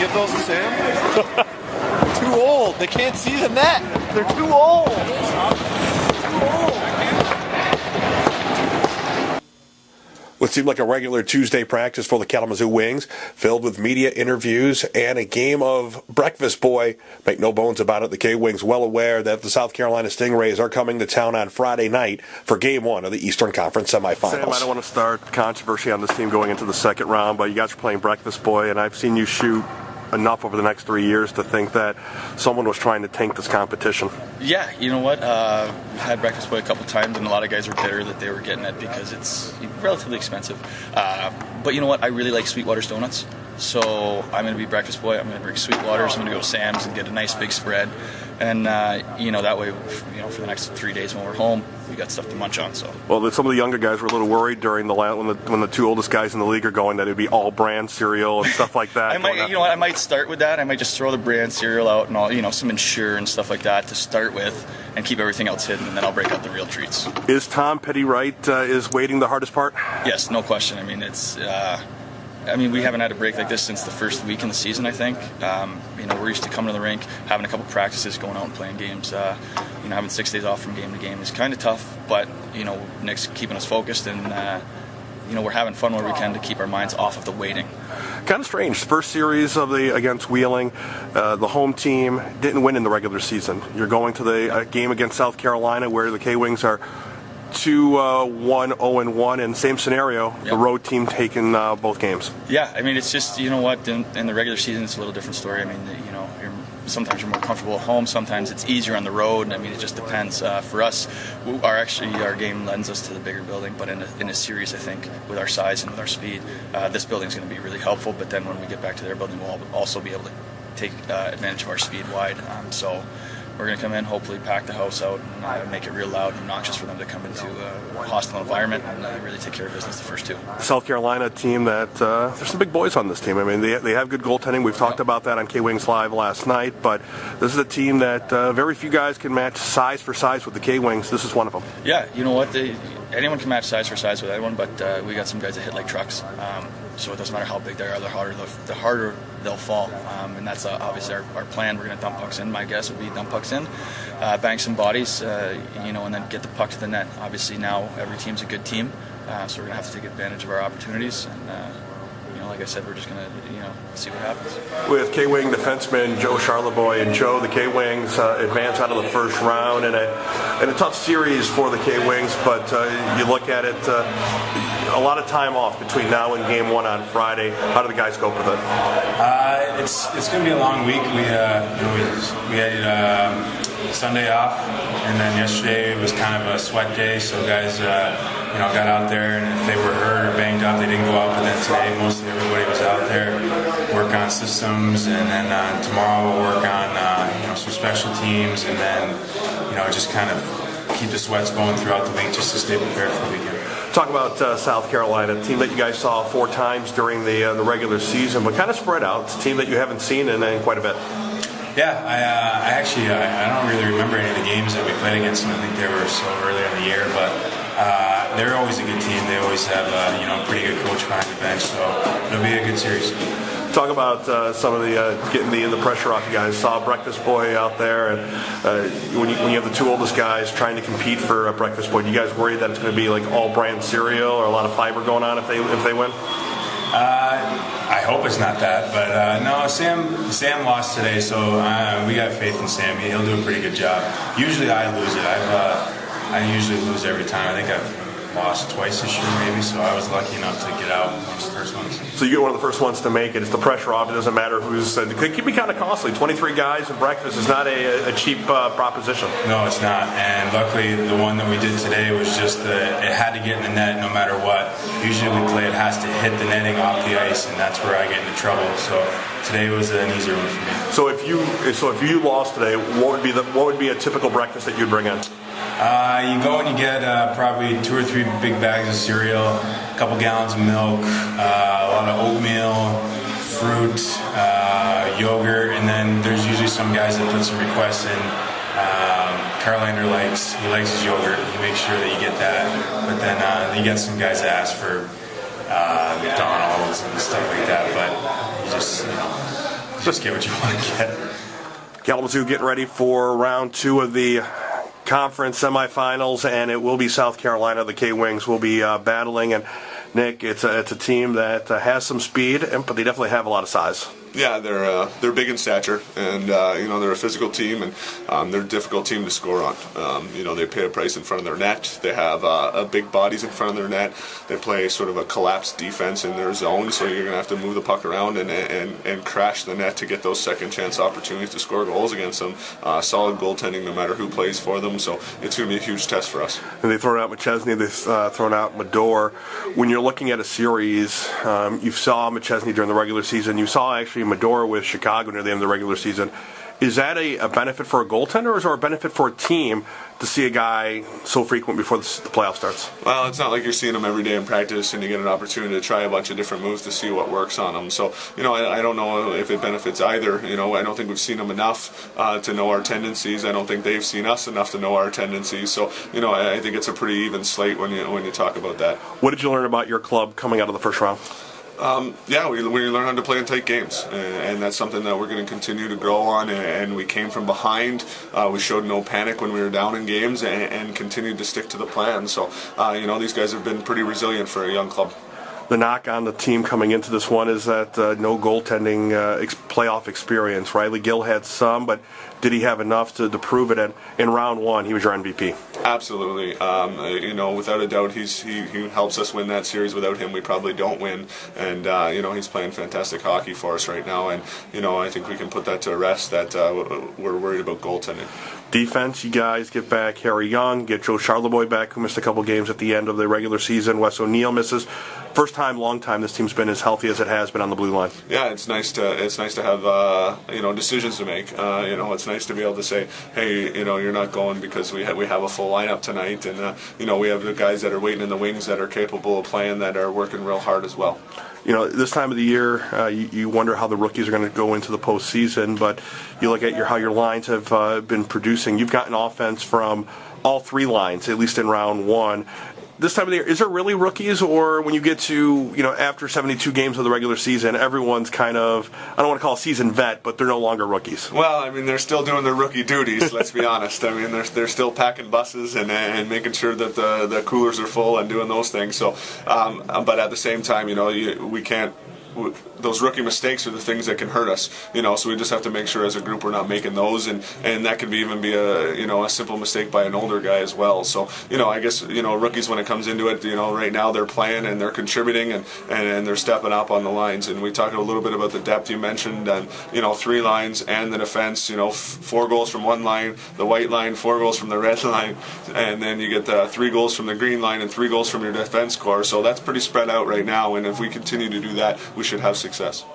give those to Sam? Too old. They can't see the net. They're too old. What seemed like a regular Tuesday practice for the Kalamazoo Wings, filled with media interviews and a game of breakfast boy. Make no bones about it, the K-Wings well aware that the South Carolina Stingrays are coming to town on Friday night for Game 1 of the Eastern Conference semifinals. Sam, I don't want to start controversy on this team going into the second round, but you guys are playing breakfast boy, and I've seen you shoot enough over the next 3 years to think that someone was trying to tank this competition. Yeah, you know what? We've had breakfast boy a couple times, and a lot of guys were bitter that they were getting it because it's relatively expensive. But you know what? I really like Sweetwater's donuts, so I'm going to be breakfast boy. I'm going to bring Sweetwater's. I'm going to go to Sam's and get a nice big spread, and that way, for the next 3 days when we're home, we got stuff to munch on. So. Well, some of the younger guys were a little worried during when the two oldest guys in the league are going that it'd be all brand cereal and stuff like that. I might start with that. I might just throw the brand cereal out and all, some Ensure and stuff like that to start with, and keep everything else hidden, and then I'll break out the real treats. Is Tom Petty-Wright is waiting the hardest part? Yes, no question. I mean, it's. We haven't had a break like this since the first week in the season, I think. We're used to coming to the rink, having a couple practices, going out and playing games. Having 6 days off from game to game is kind of tough, but, Nick's keeping us focused, and, we're having fun where we can to keep our minds off of the waiting. Kind of strange. First series against Wheeling, the home team didn't win in the regular season. You're going to the game against South Carolina where the K-Wings are 2-1, 0-1, and same scenario, Yep. The road team taking both games. Yeah, it's just, in the regular season it's a little different story. Sometimes you're more comfortable at home, sometimes it's easier on the road. It just depends. For us, our game lends us to the bigger building, but in a series, I think, with our size and with our speed, this building's going to be really helpful, but then when we get back to their building, we'll also be able to take advantage of our speed wide. So we're going to come in, hopefully pack the house out, and make it real loud and obnoxious for them to come into a hostile environment and really take care of business the first two. South Carolina team that there's some big boys on this team. They have good goaltending. We've talked about that on K-Wings Live last night, but this is a team that very few guys can match size for size with the K-Wings. This is one of them. Yeah, you know what? Anyone can match size for size with anyone, but we got some guys that hit like trucks. So it doesn't matter how big they are, the harder they'll fall. And that's obviously our plan. We're going to dump pucks in. My guess would be dump pucks in, bang some bodies, and then get the puck to the net. Obviously now every team's a good team, so we're going to have to take advantage of our opportunities. And like I said, we're just going to see what happens. With K-Wing defenseman Joe Charleboy and Joe, the K-Wings advance out of the first round in a tough series for the K-Wings, but you look at it, a lot of time off between now and Game 1 on Friday. How do the guys cope with it? It's going to be a long week. We had Sunday off, and then yesterday was kind of a sweat day, so guys got out there, and if they were hurt or banged up, they didn't go out. But then today, mostly everybody was out there, work on systems, and then tomorrow we'll work on some special teams, and then just kind of keep the sweats going throughout the week just to stay prepared for the weekend. Talk about South Carolina, a team that you guys saw 4 times during the regular season, but kind of spread out. It's a team that you haven't seen in quite a bit. Yeah, I don't really remember any of the games that we played against them. I think they were so early in the year, but they're always a good team. They always have a pretty good coach behind the bench, so it'll be a good series. Talk about some of the getting the pressure off you guys. Saw Breakfast Boy out there, and when you have the two oldest guys trying to compete for Breakfast Boy, do you guys worry that it's going to be like all brand cereal or a lot of fiber going on if they win? I hope it's not that, but no. Sam lost today, so we got faith in Sam. He'll do a pretty good job. Usually I lose it. I usually lose every time. I think I've lost twice this year maybe, so I was lucky enough to get out one of the first ones. So you get one of the first ones to make it. It's the pressure off. It doesn't matter who's. It can be kind of costly. 23 guys and breakfast is not a cheap proposition. No, it's not. And luckily, the one that we did today was just it had to get in the net no matter what. Usually we play it has to hit the netting off the ice, and that's where I get into trouble. So today was an easier one for me. So if you lost today, what would be a typical breakfast that you'd bring in? You go and you get probably 2 or 3 big bags of cereal, a couple gallons of milk, a lot of oatmeal, fruit, yogurt, and then there's usually some guys that put some requests in. Carlander likes his yogurt. He makes sure that you get that. But then you get some guys that ask for McDonald's and stuff like that. But you just just get what you want to get. Kalamazoo getting ready for round 2 of the conference semifinals, and it will be South Carolina. The K-Wings will be battling, and Nick, it's a team that has some speed, but they definitely have a lot of size. Yeah, they're big in stature, and they're a physical team, and they're a difficult team to score on. They pay a price in front of their net. They have big bodies in front of their net. They play sort of a collapsed defense in their zone, so you're going to have to move the puck around and crash the net to get those second chance opportunities to score goals against them. Solid goaltending no matter who plays for them, so it's going to be a huge test for us. And they've thrown out McChesney, they've thrown out Medor. When you're looking at a series, you saw McChesney during the regular season. You saw actually Medor with Chicago near the end of the regular season. Is that a benefit for a goaltender, or is it a benefit for a team to see a guy so frequent before the playoff starts? Well, it's not like you're seeing him every day in practice and you get an opportunity to try a bunch of different moves to see what works on him. So, I don't know if it benefits either. I don't think we've seen him enough to know our tendencies. I don't think they've seen us enough to know our tendencies. So, I think it's a pretty even slate when you talk about that. What did you learn about your club coming out of the first round? We learn how to play in tight games, and that's something that we're going to continue to grow on. And we came from behind. We showed no panic when we were down in games, and continued to stick to the plan. So, these guys have been pretty resilient for a young club. The knock on the team coming into this one is that no goaltending playoff experience. Riley Gill had some, but did he have enough to prove it? And in round 1, he was your MVP. Absolutely. Without a doubt, he helps us win that series. Without him, we probably don't win. And, he's playing fantastic hockey for us right now. And, I think we can put that to rest that we're worried about goaltending. Defense, you guys get back Harry Young, get Joe Charleboy back, who missed a couple games at the end of the regular season. Wes O'Neill misses. First time, long time, this team's been as healthy as it has been on the blue line. Yeah, it's nice to have decisions to make. It's nice to be able to say, hey, you're not going because we have a full lineup tonight, and we have the guys that are waiting in the wings that are capable of playing, that are working real hard as well. This time of the year, you wonder how the rookies are going to go into the postseason, but you look at how your lines have been producing. You've gotten offense from all 3 lines, at least in round 1. This time of the year, is there really rookies, or when you get to, after 72 games of the regular season, everyone's kind of, I don't want to call a seasoned vet, but they're no longer rookies? Well, they're still doing their rookie duties, let's be honest. They're still packing buses and making sure that the coolers are full and doing those things. So, but at the same time, we can't. Those rookie mistakes are the things that can hurt us, so we just have to make sure as a group we're not making those, and that can even be a simple mistake by an older guy as well. So, I guess, rookies, when it comes into it, right now they're playing and they're contributing and they're stepping up on the lines. And we talked a little bit about the depth you mentioned, and, 3 lines and the defense, 4 goals from one line, the white line, 4 goals from the red line, and then you get 3 goals from the green line and 3 goals from your defense core. So that's pretty spread out right now, and if we continue to do that, we should have success.